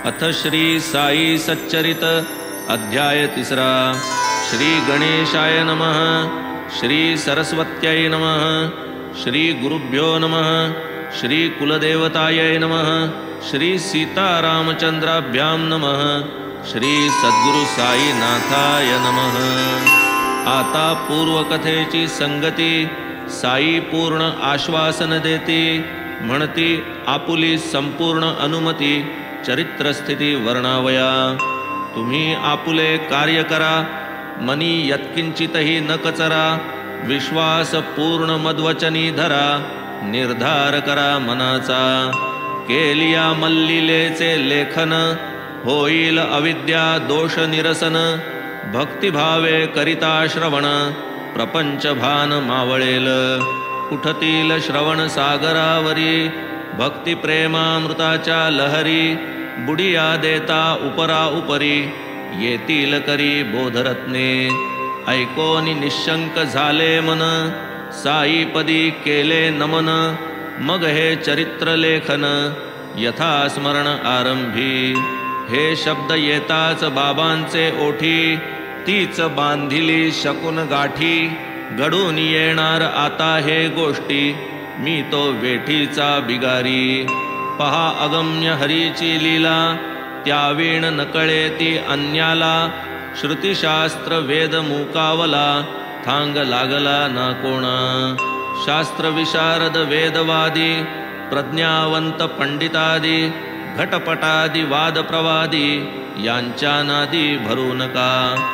अथ श्री साई सच्चरित अध्याय 3. श्री गणेशाय नमः. श्री सरस्वत्यै नमः. श्री गुरुभ्यो नमः. श्री कुलदेवतायै नमः. श्री सीतारामचंद्राभ्यां नमः. श्री सद्गुरु साईनाथाय नमः. आता पूर्वकथेची संगती. साई पूर्ण आश्वासन देती. म्हणती आपुली संपूर्ण अनुमती. चरित्रस्थिती वर्णावया. तुम्ही आपुले कार्य करा. मनी यत्किंचितही न कचरा. विश्वास पूर्ण मद्वचनी धरा. निर्धार करा मनाचा. केलिया मल्लीलेचे लेखन. होईल अविद्या दोष निरसन. भक्तिभावे करिता श्रवण. प्रपंच भान मावळेल. उठतील श्रवण सागरावरी. भक्ती प्रेमामृताच्या लहरी. बुडिया देता उपरा उपरी. येतील करी बोधरत्ने. ऐकोनी निशंक झाले मन. साईपदी केले नमन. मग हे चरित्र लेखन. यथा स्मरण आरंभी. हे शब्द येताच बाबांचे ओठी. तीच बांधिली शकून गाठी. घडून येणार आता हे गोष्टी. मी तो वेठीचा बिगारी. पहा अगम्य हरीची लीला. त्यावीण नकळे ती अन्याला. श्रुतिशास्त्र वेद मुकावला. थांग लागला ना कोणा. शास्त्र विशारद वेदवादी. प्रज्ञावंत पंडितादी. घटपटादी वादप्रवादी. यांच्या नादी भरू नका.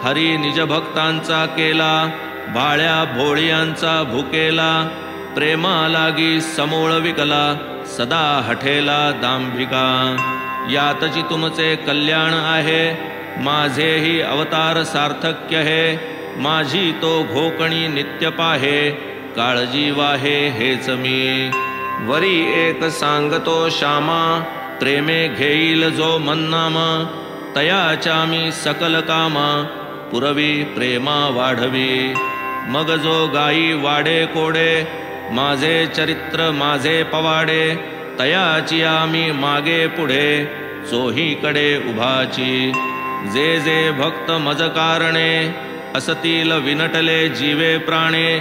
हरी निजभक्तांचा केला. भाळ्या भोळियांचा भुकेला. प्रेमा लागी समूळ विकला. सदा हठेला दांभिका. यातची तुमचे कल्याण आहे. माझेही अवतार सार्थक्य हे. माझी तो घोकणी नित्य पाहे. काळजी वाहे हेच मी. वरी एक सांगतो श्यामा. प्रेमे घेईल जो मन्नामा. तयाच्या मी सकल कामा. पुरवी प्रेमा वाढवी. मग जो गाई वाडे कोडे. माझे चरित्र माझे पवाडे. तयाची आम्ही मागे पुढे. चोहीकडे उभाची. जे जे भक्त मज कारणे. असतील विनटले जीवे प्राणे.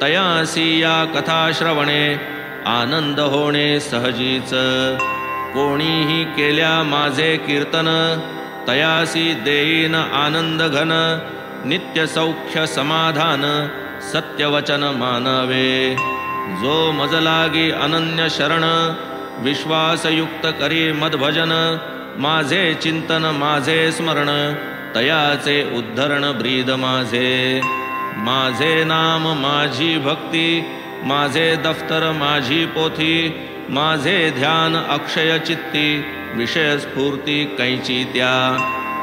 तयासी या कथा श्रवणे. आनंद होणे सहजीच. कोणीही केल्या माझे कीर्तन. तयासी देईन आनंद घन. नित्य सौख्य समाधान. सत्यवचन मानवे. जो मज लागी अनन्य शरण. विश्वासयुक्त करी मदभजन. माझे चिंतन माझे स्मरण. तयाचे उद्धरण ब्रीद माझे. माझे नाम माझी भक्ती. माझे दफ्तर माझी पोथी. माझे ध्यान अक्षय चित्ती. विषय स्फूर्ती कैची त्या.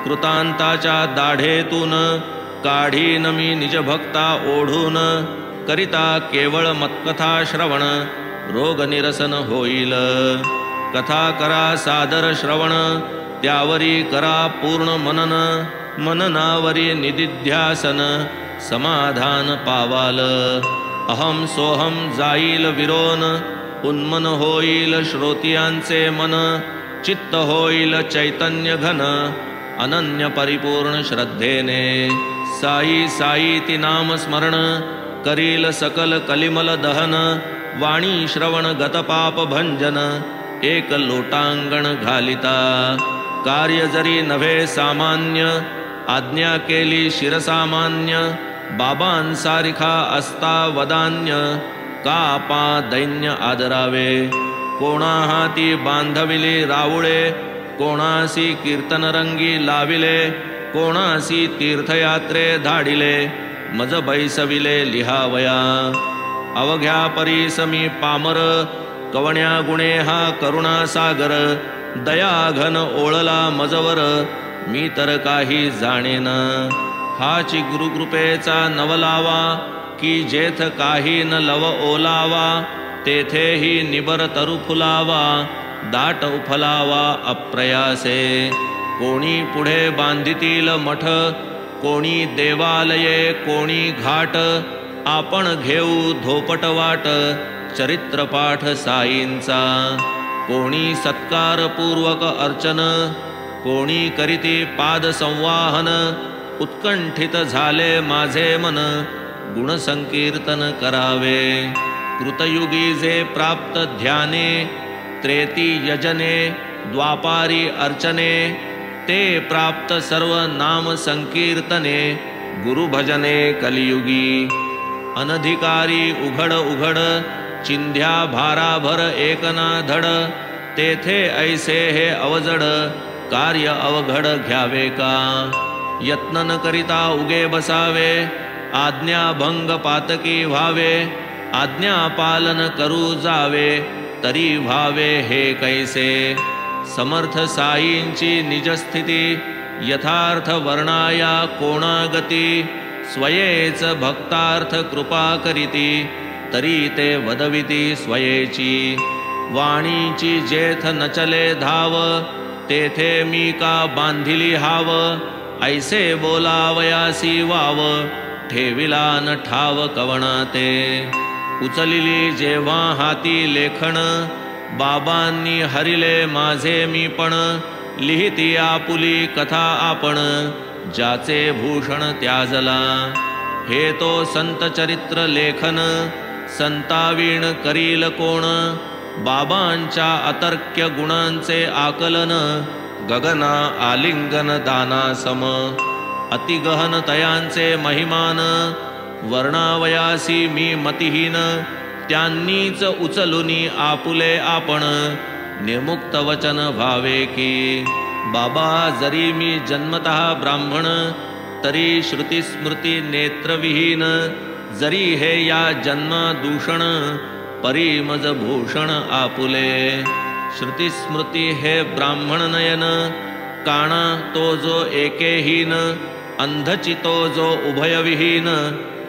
कृतांताच्या दाढेतून. काढीन मी निजभक्ता ओढून. करिता केवळ मत्कथा श्रवण. रोग निरसन होईल. कथा करा सादर श्रवण. त्यावरी करा पूर्ण मनन. मननावरी निदिध्यासन. समाधान पावाल. अहम सोहम जाईल विरोन. उन्मन होईल श्रोतियांचे मन. चित्त होईल चैतन्य घन. अनन्य परिपूर्ण श्रद्धेने. साई साई ती नाम स्मरण. करील सकल कलिमल दहन. वाणी श्रवण गतपाप भंजन. एक लोटांगण घालिता. कार्य जरी नव्हे सामान्य. आज्ञा केली शिरसामान्य. बाबांसारिखा असता वदान्य. कापा दैन्य आदरावे. कोणा हाती बांधविले रावुळे. कोणासी कीर्तनरंगी लाविले. कोणासी तीर्थयात्रे धाडिले. मज बैसविले लिहावया. अवघ्या परीसमी पामर. कवण्या गुणे हा करुणासागर. दयाघन ओळला मजवर. मी तर काही जाणेन. हाची गुरुकृपेचा नवलावा. की जेथ काही न लव ओलावा. तेथेही निबर तरु फुलावा. दाट उफलावा अप्रयासे. कोणी पुढे बांधितील मठ. कोणी देवालये कोणी घाट. आपण घेऊ धोपट वाट. चरित्रपाठ साईंचा. कोणी सत्कारपूर्वक अर्चन, कोणी करीती पाद संवाहन, उत्कंठित झाले माझे मन, गुणसंकीर्तन करावे. कृतयुगी जे प्राप्त ध्याने, त्रेती यजने, द्वापारी अर्चने, ते प्राप्त सर्व नाम संकीर्तने, गुरुभजने कलियुगी. अनधिकारी उघड उघड, चिंध्या भाराभर एकना धड, तेथे ऐसे हे अवजड, कार्य अवघड घ्यावे का. यत्न न करिता उगे बसावे, आज्ञाभंग पातकी व्हावे, आज्ञा पालन करू जावे, तरी व्हावे हे कैसे. समर्थ साईंची निजस्थिती, यथार्थ वर्णाया कोणागती, स्वयेच भक्तार्थ कृपा करीती, तरी ते वदविती स्वयेची. वाणीची जेथ नचले धाव, तेथे मी का बांधिली हाव, ऐसे बोलावयासी वाव, ठेविला न ठाव कवणा ते. उचलिली जेव्हा हाती लेखन, बाबांनी हरिले माझे मी पण, लिहिती आपुली कथा आपण, ज्याचे भूषण त्याजला. हे तो संत चरित्र लेखन, संतावीण करील कोण, बाबांच्या अतर्क्य गुणांचे आकलन, गगना आलिंगन दाना सम. अतिगहन तयांचे महिमान, वर्णावयासी मी मतिहीन, त्यांनीच उचलुनी आपुले आपण, निर्मुक्त वचन भावे की. बाबा जरी मी जन्मतः ब्राह्मण, तरी श्रुती स्मृती नेत्रविहीन, जरी हे या जन्मा दूषण, परी मज भूषण आपुले. श्रुती स्मृती हे ब्राह्मण नयन, काणा तो जो एकेहीन, अंधची तो जो उभयविहीन,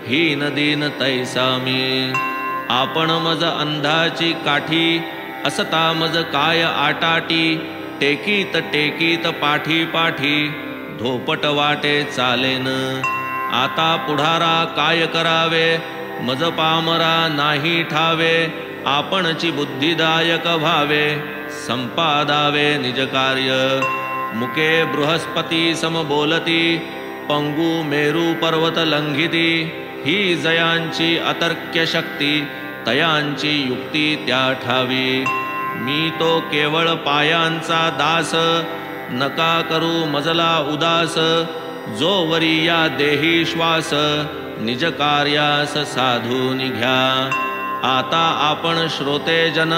हीन दीन तैसा मी. आपण मज अंधाची काठी, असता मज काय आटाटी, टेकीत टेकीत पाठी पाठी, धोपट वाटे चालेन. आता पुढारा काय करावे, मज पामरा नाही ठावे, आपणची बुद्धिदायक भावे, संपादावे निज कार्य. मुके बृहस्पती सम बोलती, पंगू मेरू पर्वत लंघिती, ही जयांची अतर्क्य शक्ती, तयांची युक्ती त्या ठावी. मी तो केवळ पायांचा दास, नका करू मजला उदास, जो वरी या देही श्वास, निज कार्यास साधून घ्या. आता आपण श्रोते जन,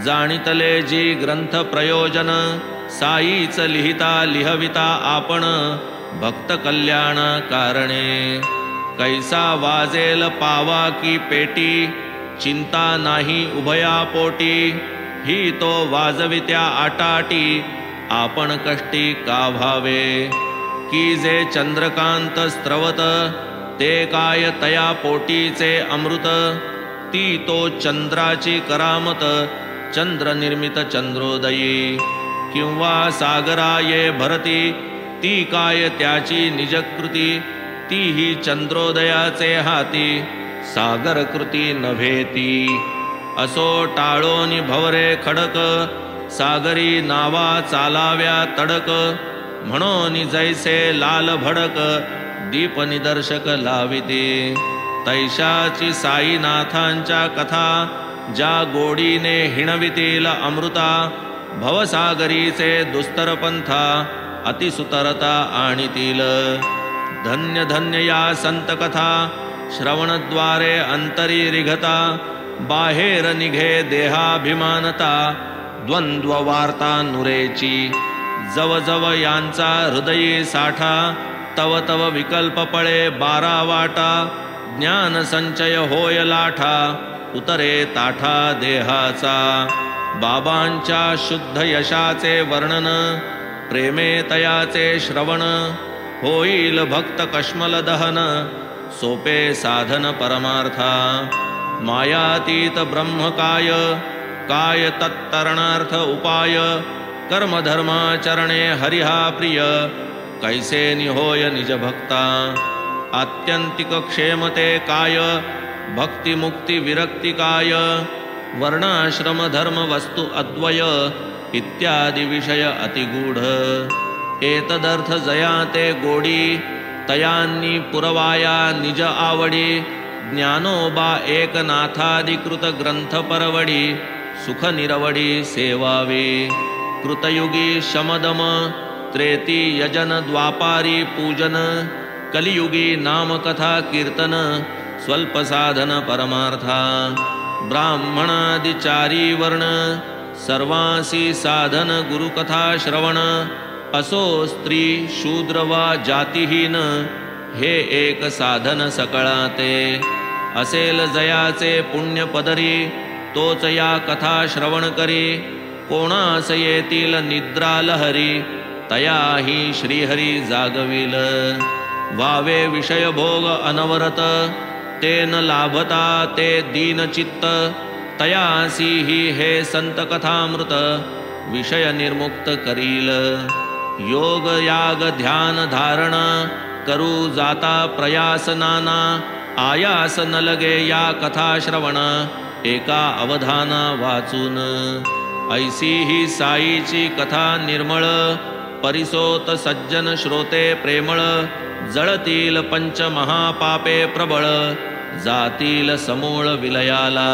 जाणितले जी ग्रंथ प्रयोजन, साईच लिहिता लिहविता आपण, भक्त कल्याण कारणे. कैसा वाजेल पावा की पेटी, चिंता नाही उभया पोटी, ही तो वाजवित्या आटाटी, आपण कष्टी का व्हावे. की जे चंद्रकांत स्त्रवत, ते काय तया पोटीचे अमृत, ती तो चंद्राची करामत, चंद्र निर्मित चंद्रोदयी. किंवा सागराये भरती, ती काय त्याची निजकृती, ती ही चंद्रोदयाचे हाती, सागरकृती नव्हेती. असो टाळोनी भवरे खडक, सागरी नावा चालाव्या तडक, म्हणोनी जैसे लाल भडक, दीप निदर्शक लाविते. तैशाची साईनाथांच्या कथा, ज्या गोडीने हिणवितील अमृता, भवसागरीचे दुस्तर पंथा, अतिसुतरता आणीतील. धन्य धन्य या संत कथा, श्रवणद्वारे अंतरी रिघता, बाहेर निघे देहाभिमानता, द्वंद्व वार्ता नुरेची. जव जव यांचा हृदयी साठा, तव तव विकल्प पळे 12 वाटा, ज्ञान संचय होय लाठा, उतरे ताठा देहाचा. बाबांच्या शुद्ध यशाचे वर्णन, प्रेमे तयाचे श्रवण, होईल भक्त कश्मल दहन, सोपे साधन परमार्था. मायातीत ब्रह्मकाय, काय तत्तरणार्थ उपाय, कर्मधर्माचरणे हरिहा प्रिय, कैसे निहोय निज भक्ता. आत्यंतिक क्षेमते काय, भक्तिमुक्ती विरक्ती काय, वर्णाश्रम धर्म वस्तु अद्वय इत्यादी विषय अतिगूढ एतदर्थ जया ते गोडी तयांनी पुरवाया निज आवडी ज्ञानोबा एकनाथाधिकृत ग्रंथ परवडी सुख निरवडी सेवावे कृतयुगी शमदम त्रेती यजन द्वापारी पूजन कलियुगी नामकथा कीर्तन स्वल्प साधन परमार्था ब्राह्मणादिचारी वर्ण सर्वांसी साधन गुरुकथा श्रवण असो स्त्री शूद्र वा जातिहीन हे एक साधन सकळाते असेल जयाचे पुण्य पदरी तोच या कथा श्रवण करी कोणास येतील निद्रा लहरी तयाही श्रीहरी जागविल वावे विषय भोग अनवरत ते न लाभता ते दीनचित्त तयासी ही हे संत कथामृत विषय निर्मुक्त करील योग याग ध्यान धारण करू जाता प्रयास नाना आयास न लगे या कथा श्रवण एका अवधाना वाचून ऐसी ही साईची कथा निर्मळ परिसोत सज्जन श्रोते प्रेमळ जळतील पंच महापापे प्रबळ जातील समूळ विलयाला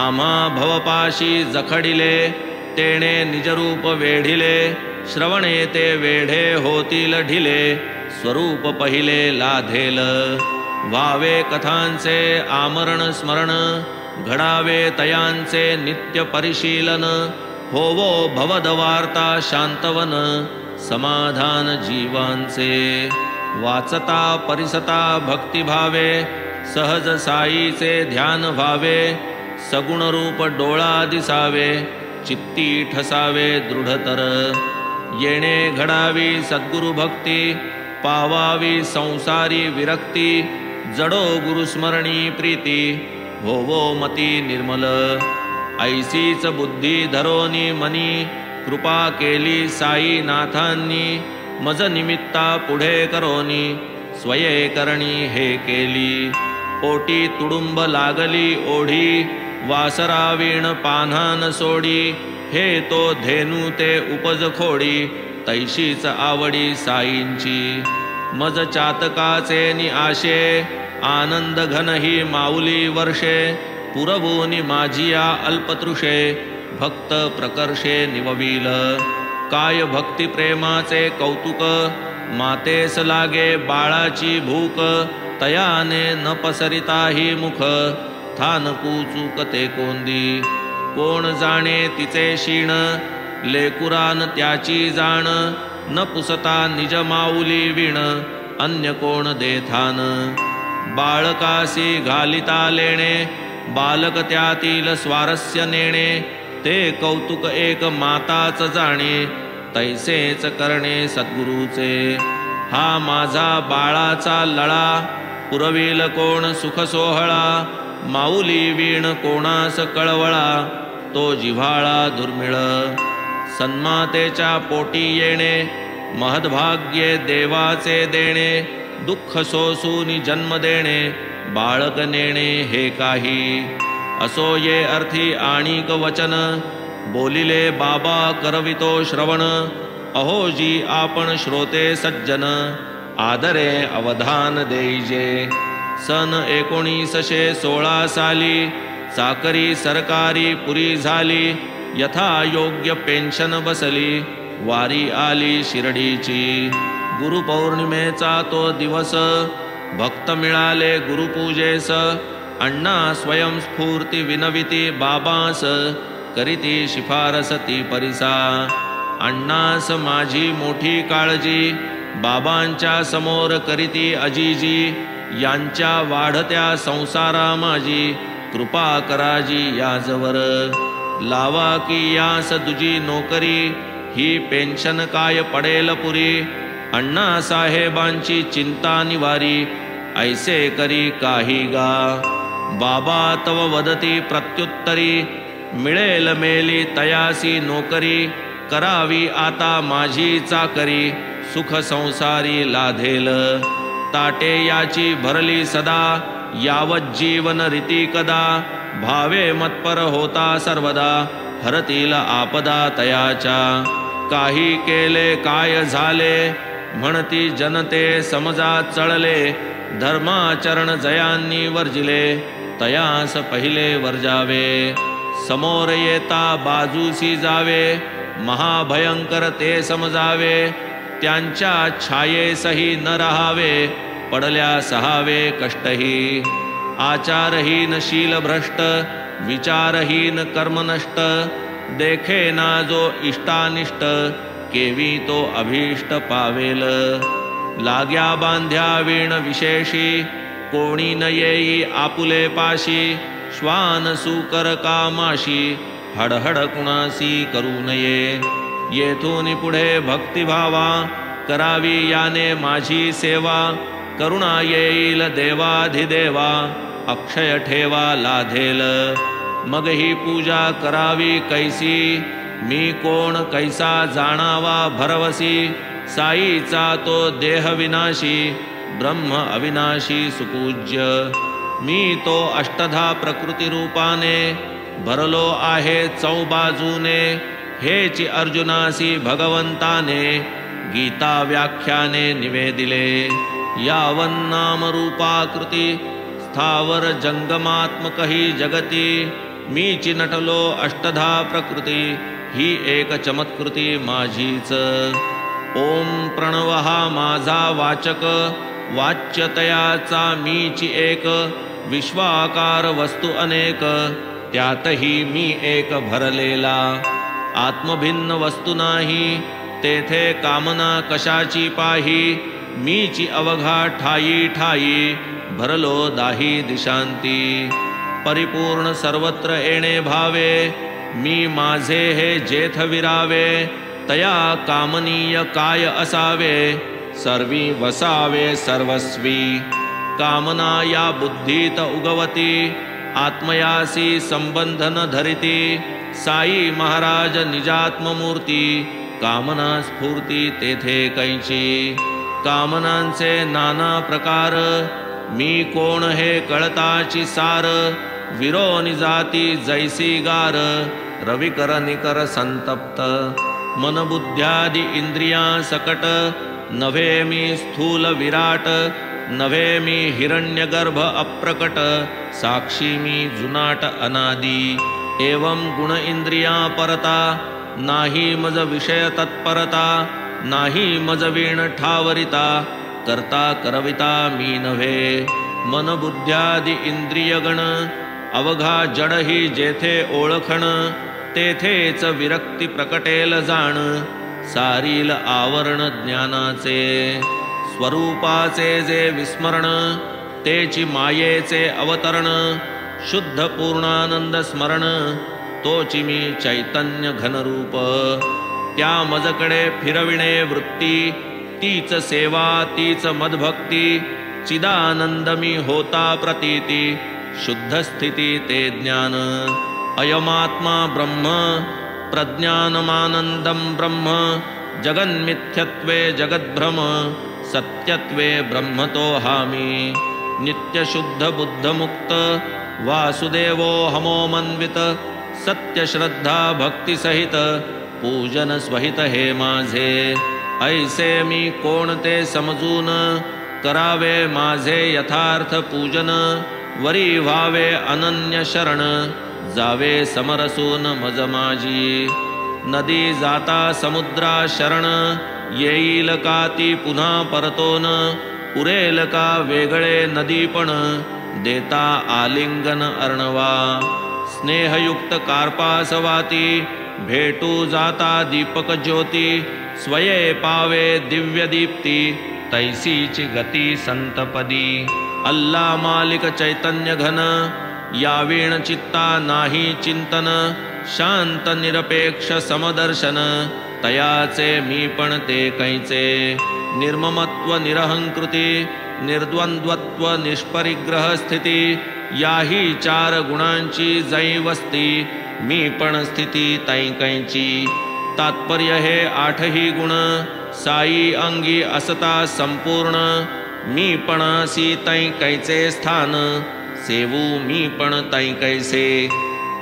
आम्हा भवपाशी जखडिले तेणे निजरूप वेढिले श्रवणे ते वेढे होतील ढिले स्वरूप पहिले लाधेल व्हावे कथांचे आमरण स्मरण घडावे तयांचे नित्य परिशीलन होवो भवदवार्ता शांतवन समाधान जीवांचे वाचता परिसता भक्तिभावे सहज साईचे ध्यान व्हावे सगुण रूप डोळा दिसावे चित्ती ठसावे दृढतर येणे घडावी सद्गुरु भक्ती पावावी संसारी विरक्ती जडो गुरुस्मरणी प्रीती होवो मती निर्मल ऐसीच बुद्धी धरोनी मनी कृपा केली साई नाथांनी मज निमित्ता पुढे करोनी स्वये करणी हे केली पोटी तुडुंब लागली ओढी वासरावीण पान्हान सोडी हे तो धेनू ते उपज खोडी तैशीच आवडी साईंची मज चातकाचे नि आशे आनंद घन ही माऊली वर्षे पुरवूनी माझिया अल्पतृषे भक्त प्रकर्षे निवविल काय भक्ती प्रेमाचे कौतुक मातेस लागे बाळाची भूक तयाने न पसरिताही मुख थानकू चूकते कोंदी कोण जाणे तिचे शीण लेकुरान त्याची जाण न पुसता निज माऊली विण अन्य कोण देथान बाळकासी घालिता लेणे बालक त्यातील स्वारस्य नेणे ते कौतुक एक माताच जाणे तैसेच करणे सद्गुरूचे हा माझा बाळाचा लळा पुरविल कोण सुख सोहळा माऊली वीण कोणास कळवळा तो जिव्हाळा दुर्मिळ सन्मातेच्या पोटी येणे महद्भाग्ये देवाचे देणे दुःख सोसूनी जन्म देणे बाळक नेणे हे काही असो ये अर्थी आणिक वचन बोलिले बाबा करवितो श्रवण अहोजी आपण श्रोते सज्जन आदरे अवधान देईजे सन 1916 साली चाकरी सरकारी पुरी झाली यथा योग्य पेन्शन बसली वारी आली शिर्डीची गुरुपौर्णिमेचा तो दिवस भक्त मिळाले गुरुपूजेस अण्णा स्वयंस्फूर्ती विनविती बाबास करीती शिफारस ती परिसा अण्णास माझी मोठी काळजी बाबांच्या समोर करीती अजीजी यांच्या वाढत्या संसारा माझी कृपा कराजी याजवर लावा की यास दुजी नोकरी ही पेन्शन काय पडेल पुरी अण्णा साहेबांची चिंता निवारी ऐसे करी काही गा बाबा तव वदती प्रत्युत्तरी मिळेल मेली तयासी नोकरी करावी आता माझी चाकरी सुख संसारी लाधेल ताटे याची भरली सदा यावत जीवन रीती कदा भावे मतपर होता सर्वदा, हरतील आपदा तयाच्या. काही केले काय झाले, म्हणती जनते समजा चळले. धर्माचरण जयांनी वर्जिले, तयास पहिले वर्जावे. समोर येता बाजूसी जावे, महाभयंकर ते समजावे. त्यांच्या छायेसही न रहावे, पडल्या सहावे कष्टही. आचारहीन शील भ्रष्ट, विचारहीन कर्मनष्ट. देखे ना जो इष्टानिष्ट, केवी तो अभीष्ट पावेल. लाग्या बांध्या वीण विशेषी, कोणी न येई आपुले पाशी. श्वान सुकर कामाशी, हडहड कुणासी करू नये. येथून पुढे भक्तिभावा, करावी याने माझी सेवा. करुणा येईल देवाधिदेवा, अक्षय ठेवा लाधेल. मग ही पूजा करावी कैसी, मी कोण कैसा जाणावा भरवसी. साईचा तो देह विनाशी, ब्रह्म अविनाशी सुपूज्य. मी तो अष्टधा प्रकृती रूपाने, भरलो आहे चौबाजूने. हेची अर्जुनासी भगवंताने, गीता व्याख्याने निवेदिले. यावन्नाम रूपाकृती, स्थावर जंगमात्मक ही जगती. मीची नटलो अष्टधा प्रकृती, ही एक चमत्कृती माझीच. ओम प्रणव हा माझा वाचक, वाच्यतयाचा मीची एक. विश्वाकार वस्तू अनेक, त्यातही मी एक भरलेला. आत्मभिन्न वस्तू नाही, तेथे कामना कशाची पाही. मीची अवघा ठायी ठायी, भरलो दाही दिशांती. परिपूर्ण सर्वत्र येणे भावे, मी माझे हे जेथ विरावे. तया कामनीय काय असावे, सर्वी वसावे सर्वस्वी. कामना या बुद्धीत उगवती, आत्मयासी संबंधन धरिती. साई महाराज निजात्ममूर्ती, कामना स्फूर्ती तेथे कैची. कामनांचे नाना प्रकार, मी कोण हे कळताची सार. विरोनी जाती जैसी गार, रविकर निकर संतप्त. मनबुद्ध्यादि इंद्रिया सकट, नव्हे मी स्थूल विराट. नव्हे मी हिरण्यगर्भ अप्रकट, साक्षी मी जुनाट अनादी. एवं गुण इंद्रिया परता, नाही मज विषय तत्परता. नाही मज वीण ठावरिता, करता करविता मी नव्हे. मन बुद्ध्यादि इंद्रियगण, अवघा जड ही जेथे ओळखण. तेथेच विरक्ती प्रकटेल जाण, सारील आवरण ज्ञानाचे. स्वरूपाचे जे विस्मरण, तेची मायेचे अवतरण. शुद्ध पूर्णानंद स्मरण, तोची मी चैतन्य घनरूप. त्या मजकडे फिरविणे वृत्ती, तीच सेवा तीच मदभक्ती. चिदानंद मी होता प्रतीती, शुद्ध स्थिती ते ज्ञान. अयमात्मा ब्रह्म, प्रज्ञानमानंदं ब्रह्म. जगन्मिथ्यत्वे जगद्भ्रम, सत्यत्वे ब्रह्मतो हामि. नित्यशुद्ध बुद्धमुक्त, वासुदेवो हमोमन्वित. सत्यश्रद्धा भक्तिसहित, पूजन स्वहित हे माझे. ऐसे मी कोणते समजून, करावे माझे यथार्थ पूजन. वरी व्हावे अनन्य शरण, जावे समरसून मज माझी. नदी जाता समुद्रा शरण, येईल का ती पुन्हा परतोन. उरेल का वेगळे नदीपण, देता आलिंगन अर्णवा. स्नेहयुक्त कार्पासवाती, भेटू जाता दीपक ज्योती. स्वये पावे दिव्य दीप्ती, तैसीची गती संतपदी. अल्ला मालिक चैतन्य घन, यावीण चित्ता नाही चिंतन. शांत निरपेक्ष समदर्शन, तयाचे मी पण ते कैचे. निर्ममत्व निरहंकृती, निर्द्वंद्वत्व निष्परिग्रह स्थिती. याही चार गुणांची जै वस्ती, मी पण स्थिती तै कैची. तात्पर्य हे आठही गुण, साई अंगी असता संपूर्ण. मी पण सी तै कैचे स्थान, सेवू मी पण तै कैसे.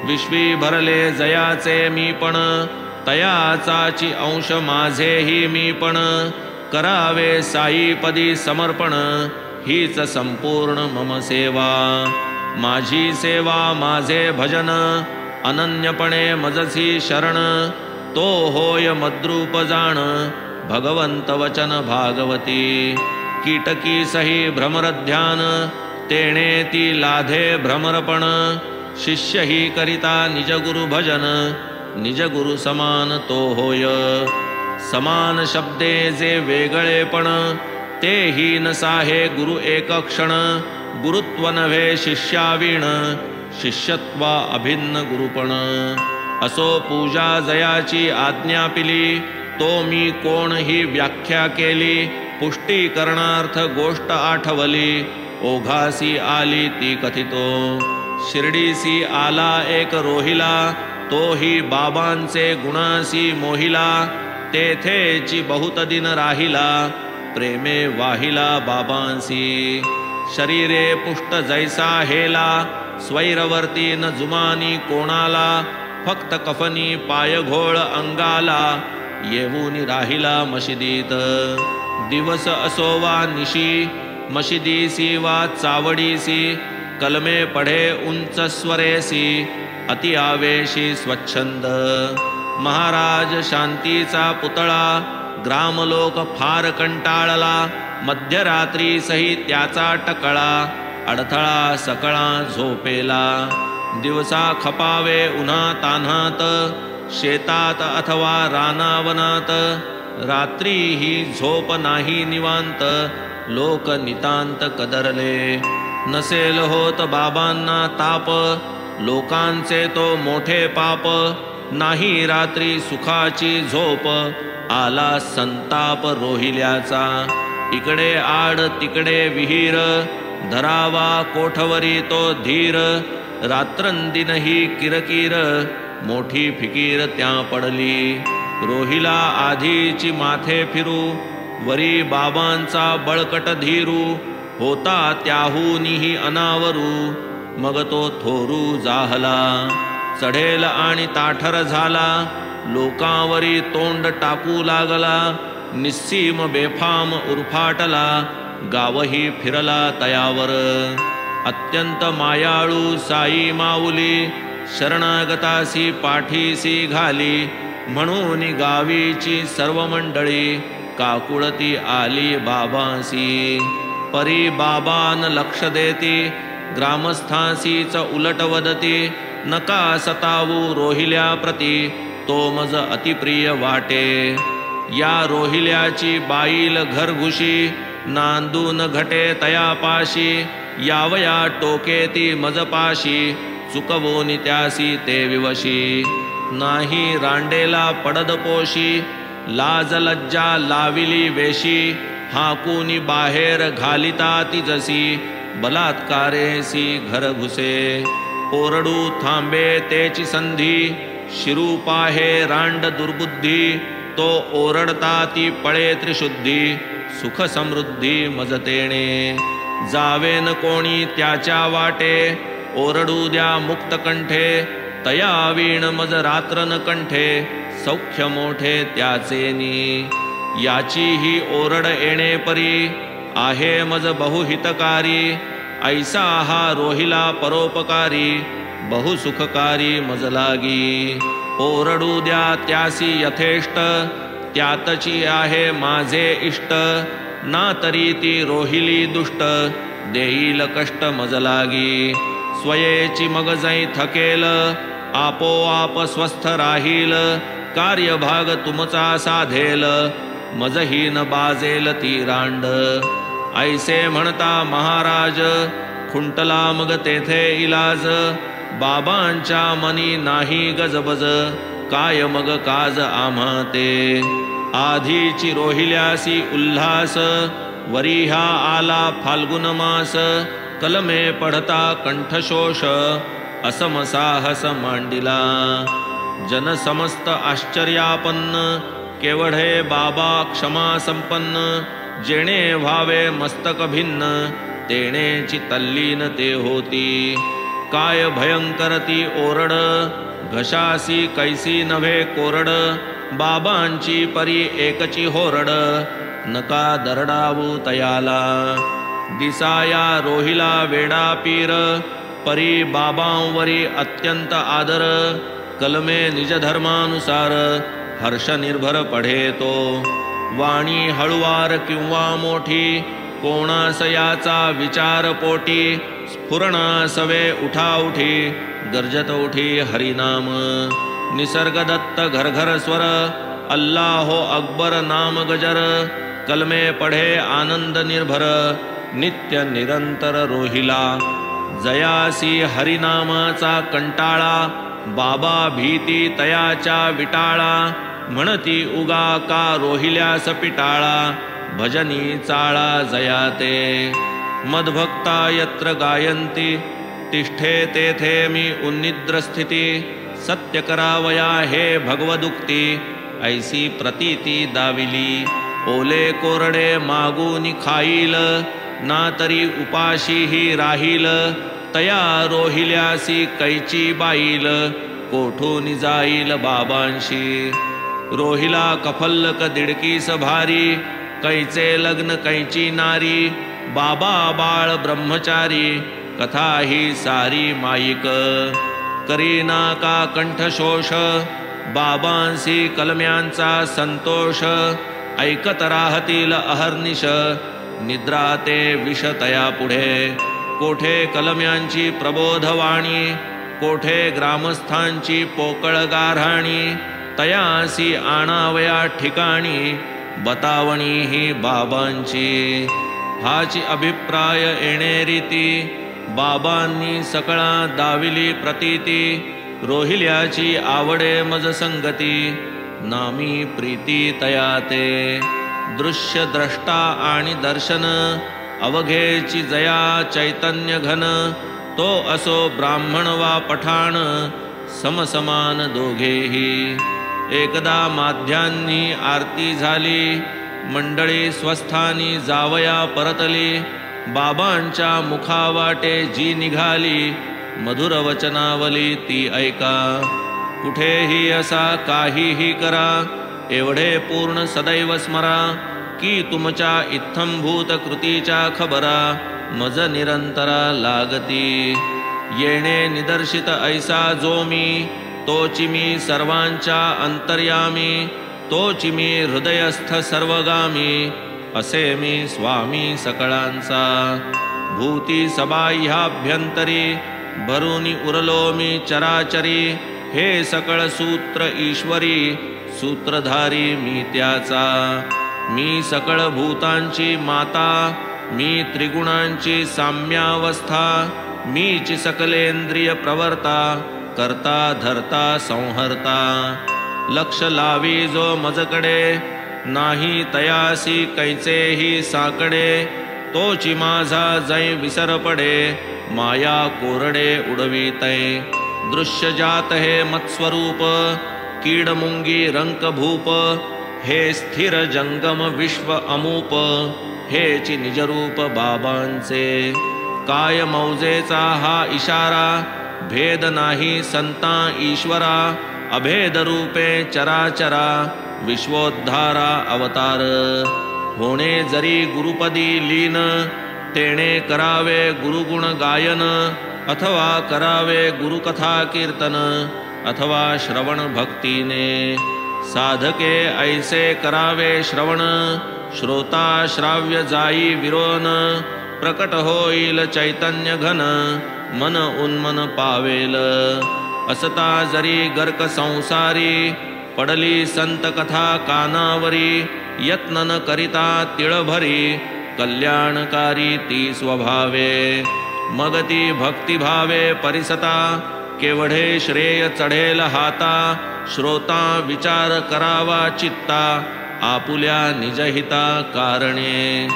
विश्वी भरले जयाचे मी पण, तयाचाची अंश माझेही मी पण. करावे साईपदी समर्पण, हीच संपूर्ण मम सेवा. माझी सेवा माझे भजन, अनन्यपणे मजसी शरण. तो होय मद्रूप जाण, भगवंत वचन भागवती. कीटकी सही भ्रमर ध्यान, तेणे ती लाधे भ्रमरपण. शिष्य ही करिता निज गुरु भजन, निज गुरु समान तो होय. समान शब्दे जे वेगळेपण, तेही नसाहे गुरु एक क्षण. गुरुत्व नव्हे शिष्यावीण, शिष्यत्वा अभिन्न गुरुपण. असो पूजा जयाची आज्ञा पिली, तो मी कोण ही व्याख्या केली. पुष्टी करणार्थ गोष्ट आठवली, ओघासी आली ती कथितो. शिर्डीसी आला एक रोहिला, तोही बाबांचे गुणासी मोहिला. तेथेची बहुत दिन राहिला, प्रेमे वाहिला बाबांसी. शरीरे पुष्ट जैसा हेला, स्वैरवर्ती न जुमानी कोणाला. फक्त कफनी पाय घोळ अंगाला, येऊनी राहिला मशिदीत. दिवस असो वा निशी, मशिदीसी वा चावडीसी. कलमे पढे उंच स्वरेसी, अति आवेशी स्वच्छंद. महाराज शांतीचा पुतळा, ग्रामलोक फार कंटाळला. मध्यरात्री सही त्याचा टकळा, अडथळा सकळा झोपेला. दिवसा खपावे उन्हा तान्हात, शेतात अथवा रानावनात. रात्री ही झोप नाही निवांत, लोक नितांत कदरले. नसेल होत बाबांना ताप, लोकांचे तो मोठे पाप. नाही रात्री सुखाची झोप, आला संताप रोहिल्याचा. इकडे आड तिकडे विहीर, धरावा कोठवरी तो धीर. रात्रंदिनही किरकिर, मोठी फिकीर त्या पडली. रोहिला आधीची माथे फिरू, वरी बाबांचा बळकट धीरू. होता त्याहूनही अनावरू, मग तो थोरू जाहला. चढेल आणि ताठर झाला, लोकांवरी तोंड टाकू लागला. निस्सीम बेफाम उरफाटला, गावही फिरला तयावर. अत्यंत मायाळू साई माऊली, शरणागतासी पाठीसी घाली. म्हणून गावीची सर्व मंडळी, काकुळती आली बाबांसी. परी बाबान लक्ष देती, ग्रामस्थांसीच उलट वदती. नका सतावू रोहिल्या प्रती, तो मज अतिप्रिय वाटे. या रोहिल्याची बाईल घरघुशी, नांदून घटे तयापाशी. यावया टोकेती मजपाशी, चुकवोनी त्यासी ते विवशी. नाही रांडेला पडद पोशी, लाज लज्जा लाविली वेशी. हाकूनी बाहेर घालिता ती जसी, बलात्कारेसी घर घुसे. ओरडू थांबे तेची संधी, शिरू पाहे रांड दुर्बुद्धी. तो ओरडता ती पळे त्रिशुद्धी, सुख समृद्धी मजतेणे. जावेन कोणी त्याच्या वाटे, ओरडू द्या मुक्त कंठे. तयावीण मज रात्रन कंठे, सौख्य मोठे त्याचेनी. याची ही ओरड येणे परी, आहे मज बहुहितकारी. ऐसा हा रोहिला परोपकारी, बहुसुखकारी मज लागी. ओरडू द्या त्यासी यथेष्ट, त्यातची आहे माझे इष्ट. ना तरी ती रोहिली दुष्ट, देईल कष्ट मज लागी. स्वयेची मग जै थकेल, आपोआप स्वस्थ राहील. कार्यभाग तुमचा साधेल, मजहीन बाजेल ती रांड. ऐसे म्हणता महाराज, खुंटला मग तेथे इलाज. बाबांच्या मनी नाही गजबज, काय मग काज आम्हा ते. आधीची रोहिल्यासी उल्हास, वरिहा आला फाल्गुन मास. कलमे पढता कंठशोष, असम साहस मांडिला. जन समस्त आश्चर्यापन्न, केवढे बाबा क्षमा संपन्न. जेणे व्हावे मस्तक भिन्न, तेणेची तल्लीन ते होती. काय भयंकर ती ओरड, घशासी कैसी नव्हे कोरड, बाबांची परी एकची होरड, नका दरडावू तयाला. दिसाया रोहिला वेडा पीर, परी बाबांवरी अत्यंत आदर, कलमे निज धर्मानुसार, हर्ष निर्भर पढे तो. वाणी हळुवार किंवा मोठी, कोणास याचा विचार पोटी, स्फुरणासवे उठाउठी, गर्जत उठी हरिनाम. निसर्गदत्त घरघर स्वर, अल्लाहो अकबर नाम गजर, कलमे पढे आनंद निर्भर, नित्य निरंतर रोहिला. जयासी हरिनामाचा कंटाळा, बाबा भीती तयाच्या विटाळा, म्हणती उगा का रोहिल्यास पिटाळा, भजनी चाळा जयाते. मदभक्ता यत्र गायंती, तिष्ठे तेथे मी उन्निद्र स्थिती, सत्य करावया हे भगवदुक्ती, ऐसी प्रतीती दाविली. ओले कोरडे मागून खाईल, ना तरी उपाशीही राहील, तया रोहिल्यासी कैची बाईल, कोठून जाईल बाबांशी. रोहिला कफल्लक दिडकीस भारी, कैचे लग्न कैची नारी, बाबा बाळ ब्रह्मचारी, कथा ही सारी माईक. करीना का कंठशोष, बाबांसी कलम्यांचा संतोष, ऐकत राहतील अहर्निश, निद्रा ते विष तया पुढे. कोठे कलम्यांची प्रबोधवाणी, कोठे ग्रामस्थांची पोकळ गाऱ्हाणी, तयासी आणावया ठिकाणी, बतावणी ही बाबांची. हाची अभिप्राय येणे रीती, बाबांनी सकळा दाविली प्रतीती, रोहिल्याची आवडे मज संगती, नामी प्रीती तयाते. दृश्य द्रष्टा आणि दर्शन, अवघेची जया चैतन्य घन, तो असो ब्राह्मण वा पठाण, समसमान दोघेही. एकदा माध्यांनी आरती झाली, मंडळी स्वस्थानी जावया परतली, बाबांच्या मुखावाटे जी निघाली, मधुर वचनावली ती ऐका. कुठेही असा काहीही करा, एवढे पूर्ण सदैव स्मरा, की तुमच्या इत्थंभूत कृतीच्या खबरा, मज निरंतरा लागती. येणे निदर्शित ऐसा जो मी, तोची मी सर्वांच्या अंतर्यामी, तोची मी हृदयस्थ सर्वगामी, असे मी स्वामी सकळांचा. भूती सबाह्याभ्यंतरी, भरूनी उरलो मी चराचरी, हे सकळ सूत्र ईश्वरी, सूत्रधारी मी त्याचा. मी सकळ भूतांची माता, मी त्रिगुणांची साम्यावस्था, मीची सकलेंद्रिय प्रवर्ता, करता धरता संहर्ता. लक्ष लावी जो मजकडे, नाही तयासी कैचेही साकडे, तोची माझा जै विसर पडे, माया कोरडे उडवीतै. दृश्य जात हे मत्स्वरूप, कीड मुंगी रंक भूप, हे स्थिर जंगम विश्व अमूप, हेची निजरूप बाबांचे. काय मौजेचा हा इशारा, भेद नाही संता ईश्वरा, अभेद रूपे चराचरा, विश्वोद्धारा अवतार. होणे जरी गुरुपदी लीन, तेणे करावे गुरुगुण गायन, अथवा करावे गुरुकथा कीर्तन, अथवा श्रवण भक्तीने. साधके ऐसे करावे श्रवण, श्रोता श्राव्य जाई विरोन, प्रकट होईल चैतन्य घन, मन उन्मन पावेल. असता जरी गर्क संसारी, पडली संत कथा कानावरी, यत्न न करिता तिळभरी, कल्याणकारी ती स्वभावे. मग ती भक्तिभावे परिसता, केवढे श्रेय चढेल हाता, श्रोता विचार करावा चित्ता, आपुल्या निजहिता कारणे.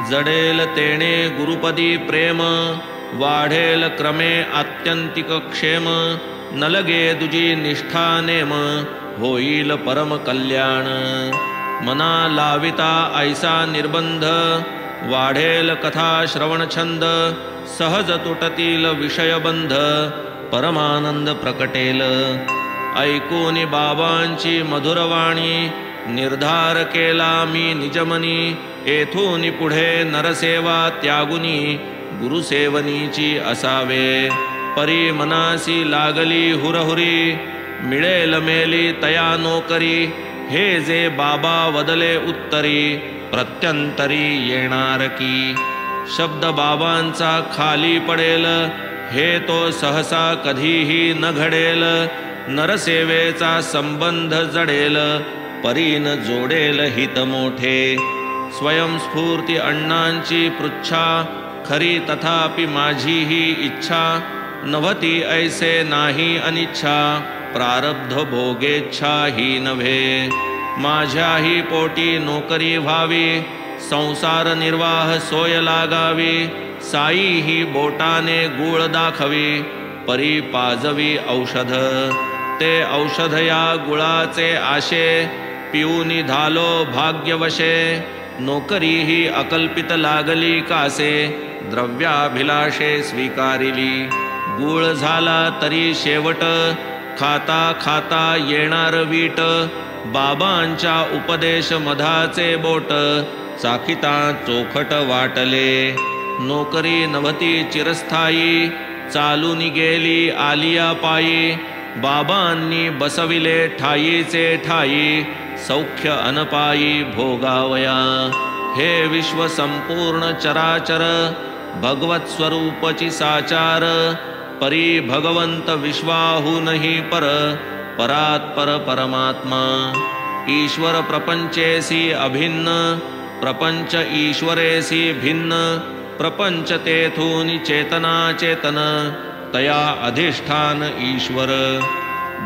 जडेल तेणे गुरुपदी प्रेम, वाढेल क्रमे आत्यंतिक क्षेम, न लगे दुजी निष्ठा नेम, होईल परम कल्याण. मना लाविता ऐसा निर्बंध, वाढेल कथा श्रवण छंद, सहज तुटतील विषयबंध, परमानंद प्रकटेल. ऐकूनी बाबांची मधुरवाणी, निर्धार केला मी निजमनी. येथून पुढे नरसेवा त्यागुनी, गुरुसेवनीची असावे. परी मनासी लागली हुरहुरी, मिळेल मेली तया नोकरी. हे जे बाबा वदले उत्तरी, प्रत्यंतरी येणार की. शब्द बाबांचा खाली पडेल, हे तो सहसा कधीही न घडेल. नरसेवेचा संबंध जडेल, परीन जोडेल हित मोठे. स्वयंस्फूर्ती अण्णांची पृच्छा, खरी तथापि माझी ही इच्छा. नव्हती ऐसे नाही अनिच्छा, प्रारब्ध भोगेच्छा ही नव्हे. माझ्याही पोटी नोकरी व्हावी, संसार निर्वाह सोय लागावी. साई ही बोटाने गूळ दाखवी, परी पाजवी औषध. ते औषध या गुळाचे आशे, पिऊनी धालो भाग्यवशे. नोकरी ही अकल्पित लागली कासे, द्रव्याभिलाषे स्वीकारिली. गूळ झाला तरी शेवट, खाता खाता येणार वीट. बाबांच्या उपदेश मधाचे बोट, चाकिता चोखट वाटले. नोकरी नव्हती चिरस्थायी, चालून गेली आलिया पायी. बाबांनी बसविले ठायीचे ठायी, सौख्य अनपायी भोगावया. हे विश्व संपूर्ण चराचर, भगवत स्वरूपची साचार. परी भगवंत विश्वाहूनही पर, परात्पर परमात्मा. ईश्वर प्रपंचेसी अभिन्न, प्रपंच ईश्वरेसी भिन्न. प्रपंच तेथून चेतना चेतन, तया अधिष्ठान ईश्वर.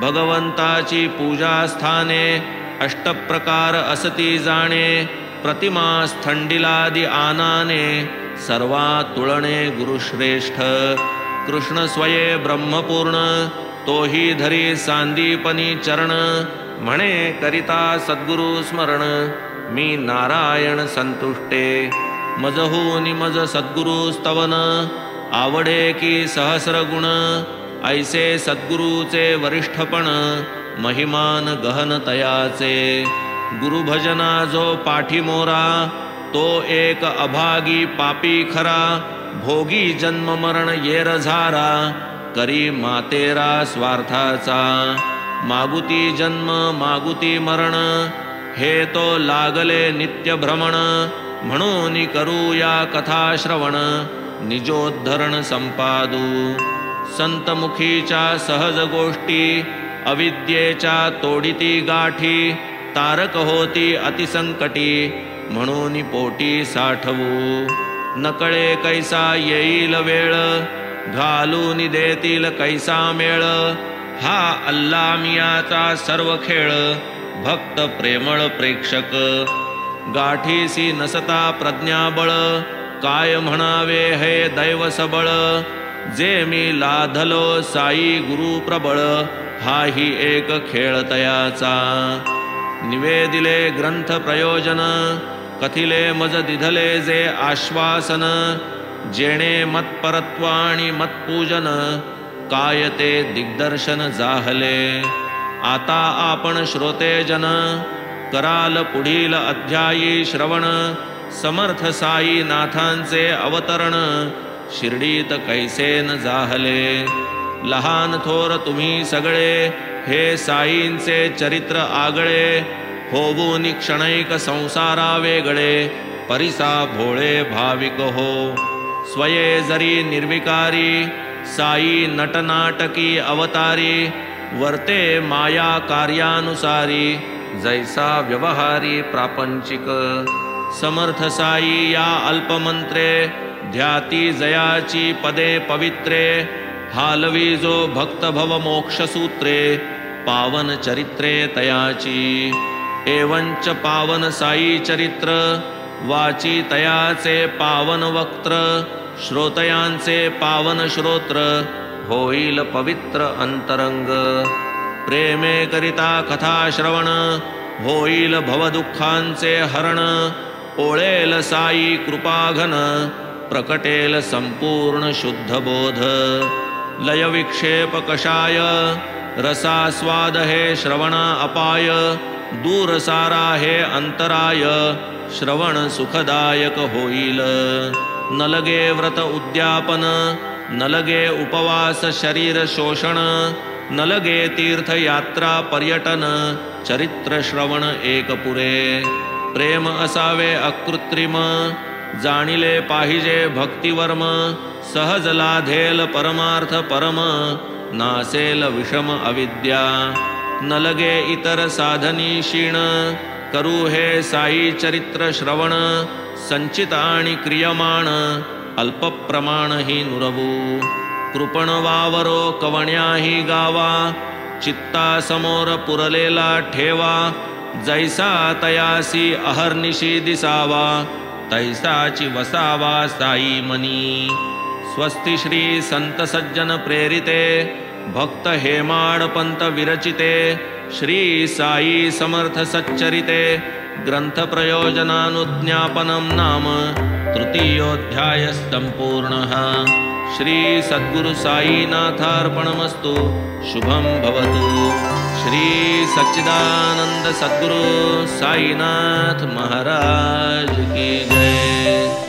भगवंताची पूजा स्थाने, अष्टप्रकार असती जाणे. प्रतिमा स्थंडिलादि आनाने, सर्वा तुळणे गुरुश्रेष्ठ. कृष्ण स्वये ब्रह्मपूर्ण, तोही धरी सांदीपनी चरण. म्हणे करिता सद्गुरु स्मरण, मी नारायण संतुष्टे. मजहूनि मज सद्गुरु स्तवन, आवडे की सहस्र गुण. ऐसे सद्गुरूचे वरिष्ठपण, महिमान गहन तयाचे. गुरुभजना जो पाठीमोरा, तो एक अभागी पापी खरा. भोगी जन्म मरण येर झारा, करी मातेरा स्वार्थाचा. मागुती जन्म मागुती मरण, हे तो लागले नित्य भ्रमण. म्हणून करूया कथा श्रवण, निजोद्धरण संपादू. संतमुखीच्या सहज गोष्टी, अविद्येच्या तोडिती गाठी. तारक होती अतिसंकटी, म्हणून पोटी साठवू. नकळे कैसा येईल वेळ, घालून देतील कैसा मेळ. हा अल्ला मियाचा सर्व खेळ, भक्त प्रेमळ प्रेक्षक. गाठीसी नसता प्रज्ञाबळ, काय म्हणावे हे दैव सबळ. जे मी लाधलो साई गुरु प्रबळ, हाही एक खेळ तयाचा. निवेदिले ग्रंथ प्रयोजन, कथिले मज दिधले जे आश्वासन. जेणे मत्परत्वाणी मत्पूजन, काय ते दिग्दर्शन जाहले. आता आपण श्रोतेजन, कराल पुढील अध्यायी श्रवण. समर्थ साई नाथांचे अवतरण, शिर्डीत कैसेन जाहले. लहान थोर तुम्ही सगळे, हे साईंचे चरित्र आगळे. होऊन क्षणैक संसारा वेगळे, परिसा भोळे भाविक हो. स्वये जरी निर्विकारी, साई नटनाटकी अवतारी. वर्ते माया कार्यानुसारी, जैसा व्यवहारी प्रापंचिक. समर्थ साई या अल्पमंत्रे, ध्याती जयाची पदे पवित्रे. हालवी जो भक्त भव मोक्षसूत्रे, पावन चरित्रे तयाची. एवंच पावन साई चरित्र, वाची तयाचे पावन वक्त्र. श्रोतयांचे पावन श्रोत्र, होईल पवित्र अंतरंग. प्रेमे करिता कथा श्रवण, होईल भवदुःखांचे हरण. ओळेल साई कृपाघन प्रकटेल संपूर्ण शुद्ध बोध लय विक्षेप कषाय रसास्वाद हे श्रवण अपाय दूर सारा हे अंतराय श्रवण सुखदायक होईल न लगे व्रत उद्यापन न लगे उपवास शरीर शोषण न लगे तीर्थयात्रा पर्यटन चरित्र श्रवण एक पुरे प्रेम असावे अकृत्रिम जाणिले पाहिजे भक्तिवर्म सहज लाधेल परमार्थ परम नासेल विषम अविद्या न लगे इतर साधनी क्षीण करू हे साई चरित्र श्रवण संचित आणि क्रियमाण अल्प प्रमाण ही नुरवू कृपण वावरो कवण्याही गावा चित्ता समोर पुरलेला ठेवा जैसा तयासी अहर्निशी दिसावा तैसाची वसावा साई मनी स्वस्ति श्री संत सज्जन प्रेरिते भक्त हेमाड पंत विरचिते श्री साई समर्थ सच्चरिते ग्रंथ प्रयोजनानुज्ञापनं नाम तृतीयोऽध्याय संपूर्णः श्री सद्गुरु साईनाथार्पणमस्तु शुभं भवतु श्री सच्चिदानंद सद्गुरु साईनाथ महाराज की जय।